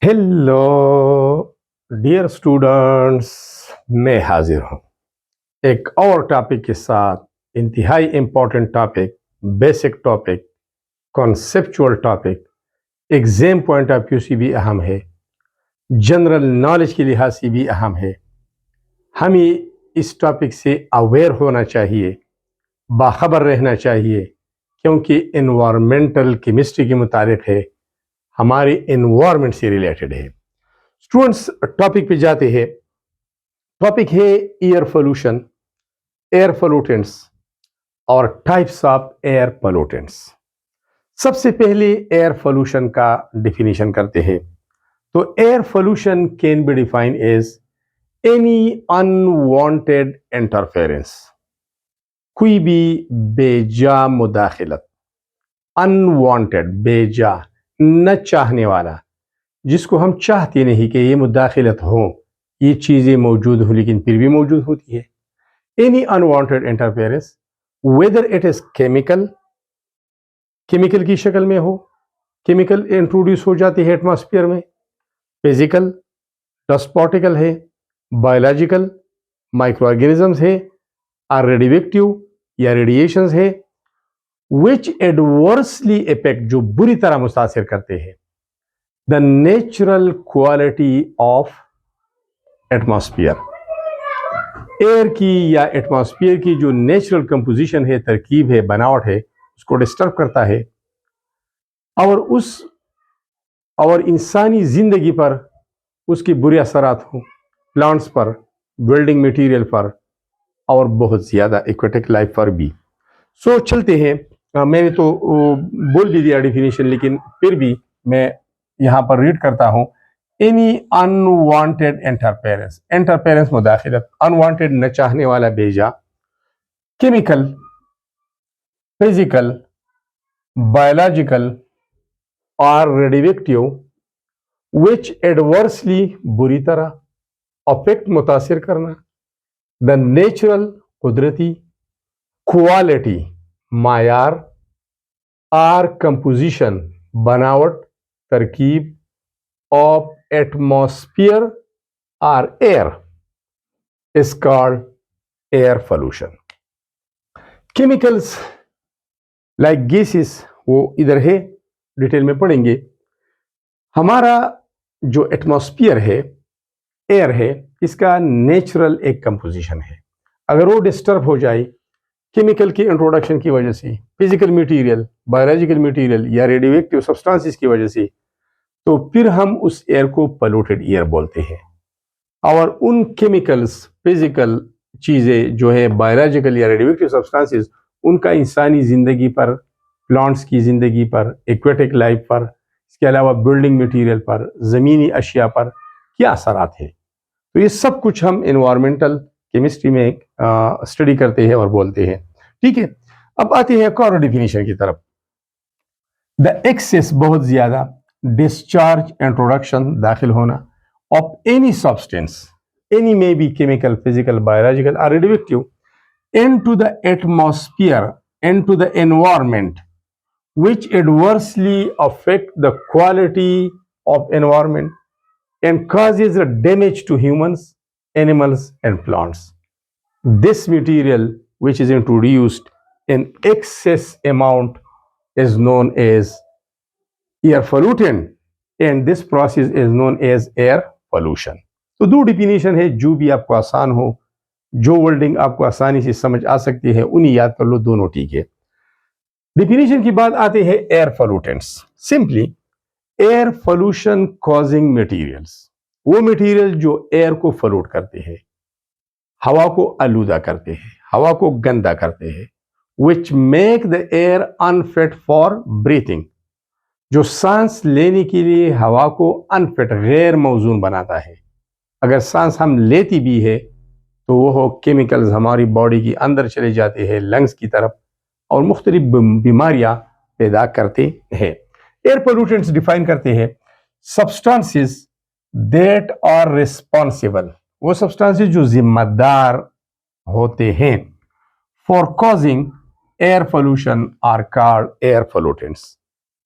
Hello dear students, मैं हाजिर हूँ एक और टॉपिक के साथ। इंतहाई important topic, basic topic, conceptual topic, exam point of view से भी अहम है, जनरल नॉलेज के लिहाज से भी अहम है। हमें इस टॉपिक से अवेयर होना चाहिए, बाखबर रहना चाहिए, क्योंकि इन्वायरमेंटल केमिस्ट्री के मुताबिक है, हमारे इन्वायरमेंट से रिलेटेड है। स्टूडेंट्स, टॉपिक पे जाते हैं। टॉपिक है एयर पोल्यूशन, एयर पोल्यूटेंट्स और टाइप्स ऑफ एयर पोल्यूटेंट्स। सबसे पहले एयर पोल्यूशन का डिफिनीशन करते हैं। तो air pollution can be defined as any unwanted interference, कोई भी बेजा मुदाखलत, अनवांटेड बेजा, न चाहने वाला, जिसको हम चाहते नहीं कि ये मुदाखलत हो, ये चीज़ें मौजूद हो लेकिन फिर भी मौजूद होती है। Any unwanted interference, whether it is chemical, chemical की शक्ल में हो, केमिकल इंट्रोड्यूस हो जाती है एटमॉस्फेयर में, फिजिकल, डस्ट पार्टिकल है, बायोलॉजिकल, माइक्रो ऑर्गेनिजम्स है, और रेडियोएक्टिव या रेडिएशंस है, विच एडवर्सली इफेक्ट, जो बुरी तरह मुतासिर करते हैं the natural quality of atmosphere, air की या एटमॉस्फेयर की जो नेचुरल कंपोजिशन है, तरकीब है, बनावट है, उसको डिस्टर्ब करता है और इंसानी जिंदगी पर उसकी बुरे असरात हो, प्लांट्स पर, बिल्डिंग मटेरियल पर और बहुत ज़्यादा एक्वेटिक लाइफ पर भी। सो चलते हैं। मैंने तो बोल भी दिया डिफिनीशन, लेकिन फिर भी मैं यहाँ पर रीड करता हूँ। एनी अनवांटेड इंटरफेरेंस, इंटरफेरेंस मुदाखलत, अनवांटेड न चाहने वाला बेजा, केमिकल, फिजिकल, बायोलॉजिकल और रेडियोएक्टिव, विच एडवर्सली, बुरी तरह, अफेक्ट, मुतासिर करना, द नेचुरल, कुदरती, क्वालिटी, मायार, आर कंपोजिशन, बनावट, तरकीब, of atmosphere or air is called air pollution. Chemicals like gases, वो इधर है, डिटेल में पढ़ेंगे। हमारा जो एटमॉस्फेयर है, एयर है, इसका नेचुरल एक कंपोजिशन है। अगर वो डिस्टर्ब हो जाए केमिकल की इंट्रोडक्शन की वजह से, फिजिकल मटेरियल, बायोलॉजिकल मटेरियल या रेडियोएक्टिव सब्सटेंसेस की वजह से, तो फिर हम उस एयर को पोल्यूटेड एयर बोलते हैं। और उन केमिकल्स, फिजिकल चीज़ें जो है, बायोलॉजिकल या रेडियोएक्टिव सब्सटेंसेस, उनका इंसानी ज़िंदगी पर, प्लांट्स की ज़िंदगी पर, एक्वेटिक लाइफ पर, इसके अलावा बिल्डिंग मटेरियल पर, ज़मीनी अशिया पर क्या असरात है। तो ये सब कुछ हम इन्वायरमेंटल केमिस्ट्री में स्टडी करते हैं और बोलते हैं। ठीक है, अब आते हैं एक और डिफिनीशन की तरफ। द एक्सेस, बहुत ज्यादा, डिस्चार्ज, इंट्रोडक्शन, दाखिल होना, ऑफ एनी सब्सटेंस, एनी में बी केमिकल, फिजिकल, बायोलॉजिकल और radioactive, into the atmosphere, into the environment, which adversely affect the quality of environment and causes a damage to humans, animals and plants. This material which is introduced in excess amount is known as air pollutant, and this process is known as air pollution. तो दो definition है, जो भी आपको आसान हो, जो wording आपको आसानी से समझ आ सकती है, उन्हें याद कर लो, दोनों ठीक है। डिफिनेशन की बात आते हैं air pollutants. Simply, air pollution causing materials, वो मटेरियल जो एयर को पोल्यूट करते हैं, हवा को आलूदा करते हैं, हवा को गंदा करते हैं, which make the air unfit for breathing, जो सांस लेने के लिए हवा को अनफिट, गैर मौजून बनाता है। अगर सांस हम लेती भी है तो वो केमिकल्स हमारी बॉडी के अंदर चले जाते हैं, लंग्स की तरफ, और मुख्तलिफ बीमारियां पैदा करते हैं। एयर पोल्यूटेंट्स डिफाइन करते हैं सब्सटेंसेस दैट आर रिस्पॉन्सिबल, वो सब्सटेंसेस जो जिम्मेदार होते हैं for causing air pollution are called air pollutants.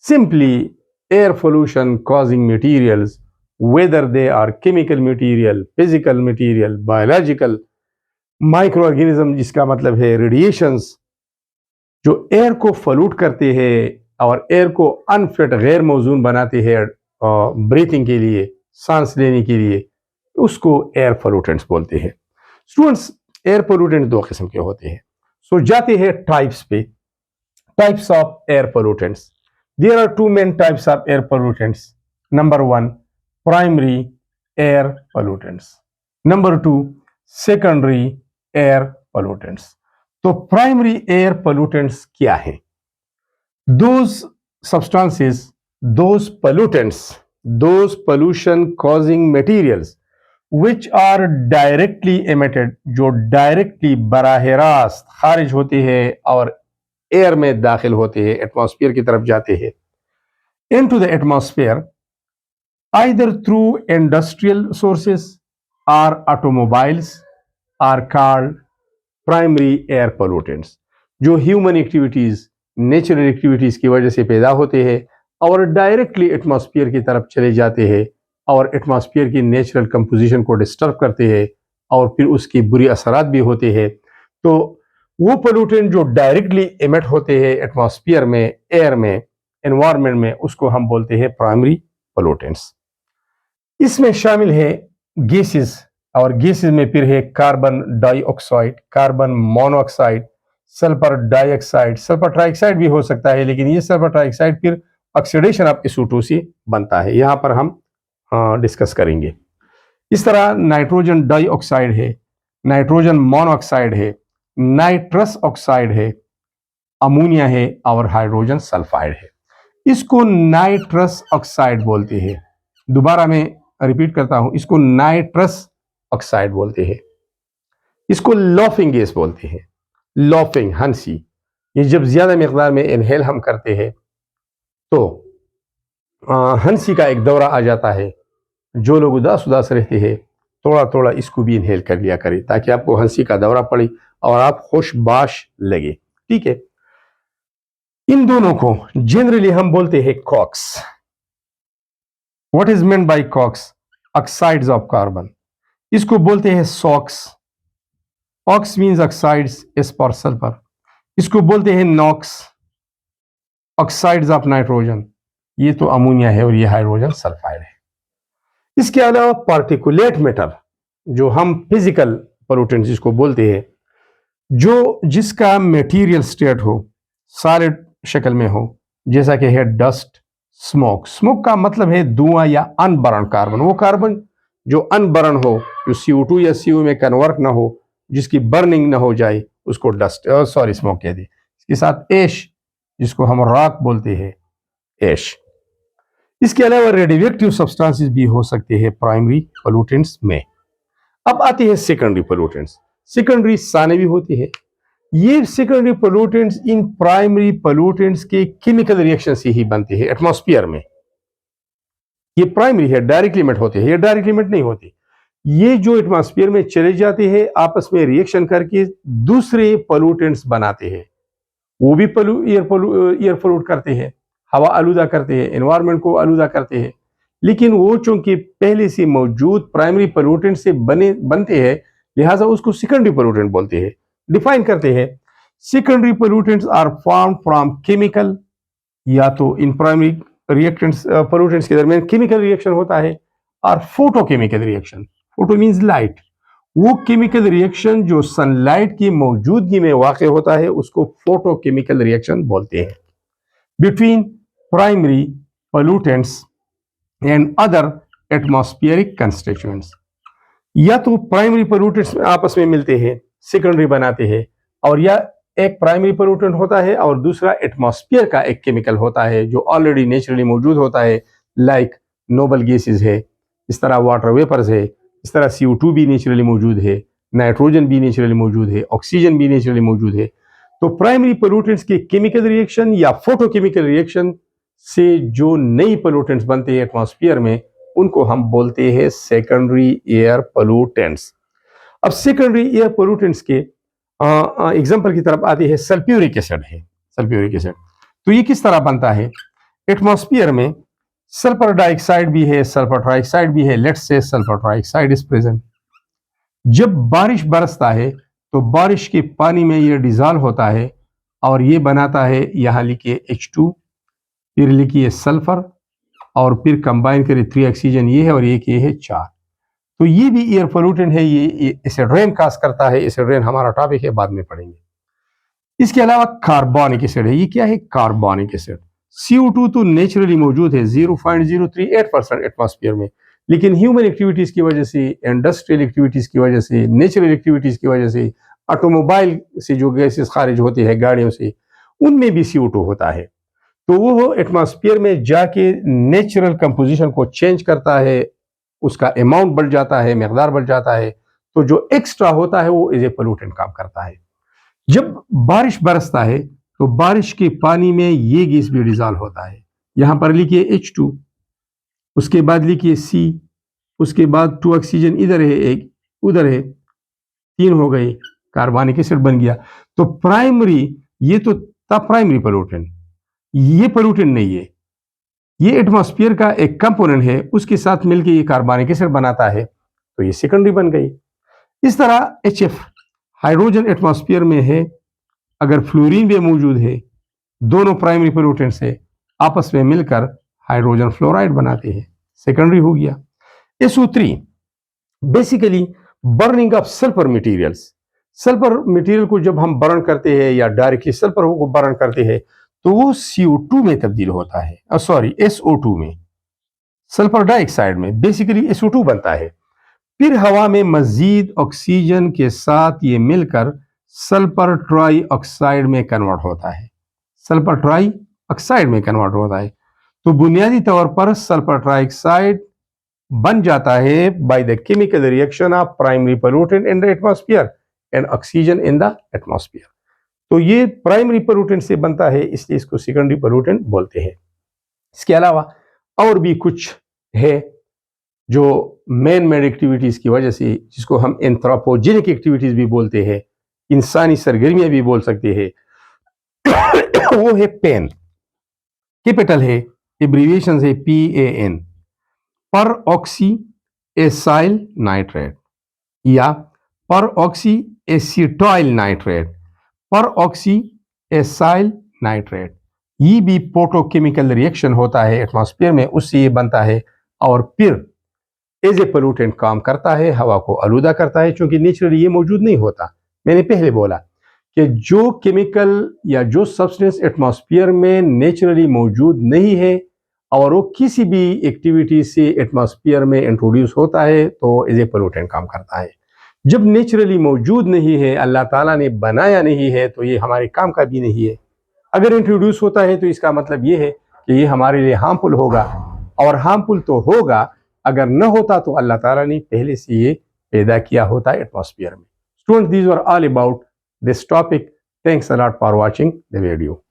Simply, air pollution causing materials whether they are chemical material, physical material, biological, micro organism, जिसका मतलब है रेडिएशंस, जो एयर को फलूट करते हैं और एयर को अनफिट गैर मौजून बनाते हैं ब्रीथिंग के लिए, सांस लेने के लिए, उसको एयर पोल्यूटेंट्स बोलते हैं। स्टूडेंट्स, एयर पोल्यूटेंट दो किस्म के होते हैं। सो जाते हैं टाइप्स पे। Types of air pollutants, there are two main types of air pollutants. Number one, primary air pollutants. Number two, secondary air pollutants. तो प्राइमरी एयर पोल्यूटेंट्स क्या है? Those substances, those pollutants, those pollution causing materials which are directly emitted, जो directly बराह रास्त खारिज होते हैं और एयर में दाखिल होते हैं, एटमॉस्फेयर की तरफ जाते हैं, into the atmosphere either through industrial sources और automobiles are called primary air pollutants. जो ह्यूमन एक्टिविटीज, नेचुरल एक्टिविटीज की वजह से पैदा होते हैं और डायरेक्टली एटमॉस्फेयर की तरफ चले जाते हैं और एटमॉस्फेयर की नेचुरल कंपोजिशन को डिस्टर्ब करते हैं और फिर उसकी बुरी असरात भी होते हैं। तो वो पोल्यूटेंट जो डायरेक्टली एमिट होते हैं एटमॉस्फेयर में, एयर में, एनवायरनमेंट में, उसको हम बोलते हैं प्राइमरी पोल्यूटेंट्स। इसमें शामिल है गैसेस, और गैसेस में फिर है carbon dioxide, carbon monoxide, sulphur dioxide, sulphur trioxide भी हो सकता है, लेकिन ये सल्फर ट्राइऑक्साइड फिर ऑक्सीडेशन ऑफ SO2 से बनता है, यहां पर हम डिस्कस करेंगे। इस तरह नाइट्रोजन डाइऑक्साइड है, नाइट्रोजन मोनोऑक्साइड है, नाइट्रस ऑक्साइड है, अमोनिया है और हाइड्रोजन सल्फाइड है। इसको नाइट्रस ऑक्साइड बोलते हैं। दोबारा मैं रिपीट करता हूं, इसको नाइट्रस ऑक्साइड बोलते हैं। इसको लॉफिंग गैस बोलते हैं। लॉफिंग, हंसी, ये जब ज्यादा मिकदार में इनहेल हम करते हैं तो हंसी का एक दौरा आ जाता है। जो लोग उदास उदास रहते हैं थोड़ा थोड़ा इसको भी इनहेल कर लिया करें ताकि आपको हंसी का दौरा पड़े और आप खुशबाश लगे। ठीक है, इन दोनों को जनरली हम बोलते हैं COx. What is meant by COx? Oxides of carbon. इसको बोलते हैं SOx. Ox means oxides, S for sulphur. इसको बोलते हैं नॉक्स, ऑक्साइड्स ऑफ नाइट्रोजन। ये तो अमोनिया है और ये हाइड्रोजन सल्फाइड है। इसके अलावा पार्टिकुलेट मैटर, जो हम फिजिकल पोल्यूटेंट्स जिसको बोलते हैं, जो जिसका मटेरियल स्टेट हो, सॉलिड शक्ल में हो, जैसा कि है डस्ट, स्मोक। स्मोक का मतलब है धुआं या अनबर्न कार्बन। वो कार्बन जो अनबर्न हो, जो CO2 या CO में कन्वर्ट ना हो, जिसकी बर्निंग ना हो जाए, उसको डस्ट स्मोक कहते हैं। इसके साथ एश, जिसको हम रॉक बोलते हैं, एश। इसके अलावा रेडियोएक्टिव सब्सटेंसेस भी हो सकते हैं प्राइमरी पोल्यूटेंट्स में। अब आते हैं सेकेंडरी पोल्यूटेंट्स। सेकेंडरी साने भी होते हैं। ये secondary pollutants in primary pollutants के केमिकल रिएक्शन से ही बनते हैं एटमॉस्फेयर में। ये प्राइमरी है, डायरेक्टली इमिट होते हैं, ये डायरेक्टली इमिट नहीं होते। ये जो एटमॉस्फेयर में चले जाते हैं आपस में रिएक्शन करके दूसरे पोल्यूटेंट्स बनाते हैं। वो भी एयर पोल्यूट करते हैं, हवा आलूदा करते हैं, एनवायरनमेंट को आलूदा करते हैं। लेकिन वो चूंकि पहले से मौजूद प्राइमरी पोल्यूटेंट से बनते हैं, लिहाजा उसको सेकेंडरी पोल्यूटेंट बोलते हैं। डिफाइन करते हैं, secondary pollutants are form from chemical, या तो इन प्राइमरी रिएक्टेंट्स पोल्यूटेंट्स के दरमियान केमिकल रिएक्शन होता है, और photochemical reaction. Photo means light. वो केमिकल रिएक्शन जो सनलाइट की मौजूदगी में वाक़ होता है उसको फोटोकेमिकल रिएक्शन बोलते हैं। Between primary pollutants and other atmospheric constituents, या तो प्राइमरी पोल्यूटेंट्स आपस में मिलते हैं, सेकेंडरी बनाते हैं, और या एक प्राइमरी पोल्यूटेंट होता है और दूसरा एटमॉस्फेयर का एक केमिकल होता है जो ऑलरेडी नेचुरली मौजूद होता है, लाइक नोबल गैसेस है, इस तरह वाटर वेपर्स है, इस तरह CO2 भी नेचुरली मौजूद है, नाइट्रोजन भी नेचुरली मौजूद है, ऑक्सीजन भी नेचुरली मौजूद है। तो प्राइमरी पोल्यूटेंट्स के केमिकल रिएक्शन या फोटोकेमिकल रिएक्शन से जो नई पोल्यूटेंट्स बनते हैं एटमॉस्फेयर में, उनको हम बोलते हैं सेकेंडरी एयर पोल्यूटेंट्स। अब सेकेंडरी एयर पोल्यूटेंट्स के एग्जांपल की तरफ आती है, सल्फ्यूरिक एसिड है। सल्फ्यूरिक एसिड तो ये किस तरह बनता है? एटमॉस्फेयर में सल्फर डाइऑक्साइड भी है, सल्फर ट्राइऑक्साइड भी है, let's say sulphur trioxide is present. जब बारिश बरसता है तो बारिश के पानी में ये डिजॉल्व होता है और ये बनाता है, यहाँ लिखिए H2, फिर लिखिए सल्फर और फिर कंबाइन करिए 3 ऑक्सीजन ये है और एक ये है 4। तो ये भी एयर पोल्यूटेंट है, ये एसिड रेन काज करता है। एसिड रेन हमारा टॉपिक है, बाद में पढ़ेंगे। इसके अलावा कार्बोनिक एसिड है। ये क्या है? Carbonic acid. CO2 तो नेचुरली मौजूद है 0.038% एटमॉस्फेयर में, लेकिन ह्यूमन एक्टिविटीज की वजह से, इंडस्ट्रियल एक्टिविटीज की वजह से, नेचुरल एक्टिविटीज की वजह से, ऑटोमोबाइल से जो गैसेस खारिज होती है गाड़ियों से, उनमें भी CO2 होता है। तो वो एटमॉस्फेयर में जाके नेचुरल कंपोजिशन को चेंज करता है, उसका अमाउंट बढ़ जाता है, मकदार बढ़ जाता है। तो जो एक्स्ट्रा होता है वो एज ए पोल्यूटेंट काम करता है। जब बारिश बरसता है तो बारिश के पानी में ये गैस भी डिजॉल्व होता है। यहां पर लिखिए H2, उसके बाद लिखिए C, उसके बाद 2 ऑक्सीजन इधर है, एक उधर है, 3 हो गए, कार्बनिक एसिड बन गया। तो प्राइमरी, ये तो था प्राइमरी पोल्यूटेंट, ये पोल्यूटेंट नहीं है, ये एटमॉस्फेयर का एक कंपोनेंट है, उसके साथ मिलकर ये कार्बनिक एसिड बनाता है, तो ये सेकेंडरी बन गई। इस तरह HF, हाइड्रोजन एटमॉस्फेयर में है, अगर फ्लोरीन भी मौजूद है, दोनों प्राइमरी पोल्यूटेंट से आपस में मिलकर हाइड्रोजन फ्लोराइड बनाते हैं, सेकेंडरी हो गया। SO3 basically burning of sulphur materials. Sulphur material को जब हम बर्न करते हैं या डायरेक्टली सल्फर को बर्न करते हैं तो वो CO2 में तब्दील होता है, सॉरी SO2 में, सल्फर डाइऑक्साइड में बेसिकली SO2 बनता है। फिर हवा में मजीद ऑक्सीजन के साथ ये मिलकर सल्फर ट्राई ऑक्साइड में कन्वर्ट होता है, सल्फर ट्राई ऑक्साइड में कन्वर्ट होता है। तो बुनियादी तौर पर सल्फर ट्राइऑक्साइड बन जाता है by the chemical reaction of primary pollutant in the atmosphere and oxygen in the atmosphere. तो ये प्राइमरी पोल्यूटेंट से बनता है, इसलिए इसको सेकेंडरी पोल्यूटेंट बोलते हैं। इसके अलावा और भी कुछ है जो मैन मेड एक्टिविटीज की वजह से, जिसको हम एंथ्रोपोजेनिक एक्टिविटीज भी बोलते हैं, इंसानी सरगर्मियां भी बोल सकते हैं, वो है पेन। कैपिटल है, एब्रीविएशन है PAN, पर ऑक्सी एसाइल नाइट्रेट या पर ऑक्सी एसिटॉइल नाइट्रेट, पर ऑक्सी एसाइल नाइट्रेट। ये भी फोटोकेमिकल रिएक्शन होता है एटमॉस्फेयर में, उससे ये बनता है और फिर एज ए पोल्यूटेंट काम करता है, हवा को आलूदा करता है, क्योंकि नेचुरली ये मौजूद नहीं होता। मैंने पहले बोला कि जो केमिकल या जो सब्सटेंस एटमॉस्फेयर में नेचुरली मौजूद नहीं है और वो किसी भी एक्टिविटी से एटमॉस्फेयर में इंट्रोड्यूस होता है तो एज ए पोल्यूटेंट काम करता है। जब नेचुरली मौजूद नहीं है, अल्लाह ताला ने बनाया नहीं है, तो ये हमारे काम का भी नहीं है। अगर इंट्रोड्यूस होता है तो इसका मतलब ये है कि ये हमारे लिए हार्मफुल होगा, और हार्मफुल तो होगा, अगर न होता तो अल्लाह ताला ने पहले से ये पैदा किया होता है एटमॉस्फेयर में। Students, these were all about this topic. Thanks a lot for watching the video.